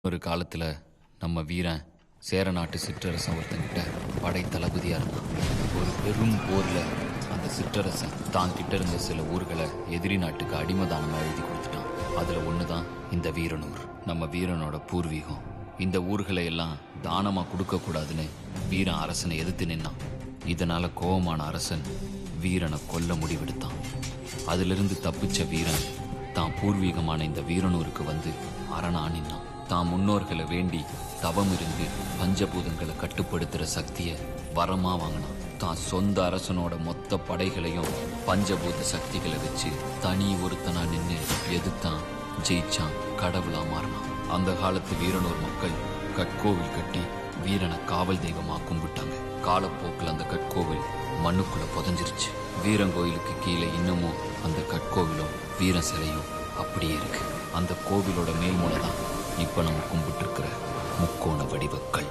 ஒரு காலத்துல நம்ம வீரன் சேர நாட்டு சிற்றரசன் ஒருத்தங்கிட்ட படை தளபதியா இருந்தான். ஒரு பெரும் போர்ல அந்த சிற்றரசன் தான் கிட்ட இருந்த சில ஊர்களை எதிரி நாட்டுக்கு அடிமதானமா எழுதி கொடுத்துட்டான். அதுல ஒண்ணுதான் இந்த வீரனூர். நம்ம வீரனோட பூர்வீகம். இந்த ஊர்களை எல்லாம் தானமா கொடுக்க கூடாதுன்னு வீரன் அரசனை எதிர்த்து நின்னான். இதனால கோபமான அரசன் வீரனை கொல்ல முடிவெடுத்தான். அதிலிருந்து தப்பிச்ச வீரன் தான் பூர்வீகமான இந்த வீரனூருக்கு வந்து அரணா நின்னான். தான் முன்னோர்களை வேண்டி தவம் இருந்து பஞ்சபூதங்களை கட்டுப்படுத்துற சக்தியை வரமா வாங்கினான். தான் சொந்த அரசனோட மொத்த படைகளையும் பஞ்சபூத சக்திகளை வச்சு தனி ஒருத்தனா நின்று எதிர்த்தான், ஜெயிச்சான், கடவுளா மாறினான். அந்த காலத்து வீரனூர் மக்கள் கட்கோவில் கட்டி வீரனை காவல் தெய்வமா கும்பிட்டாங்க. காலப்போக்கில் அந்த கட்கோவில் மண்ணுக்குள்ள புதஞ்சிருச்சு. வீரங்கோயிலுக்கு கீழே இன்னமும் அந்த கட்கோவிலும் வீரன் சிலையும் அப்படியே இருக்கு. அந்த கோவிலோட மேல்மூலை தான் இப்ப நம்ம கும்பிட்டு இருக்கிற முக்கோண வடிவக்கல்.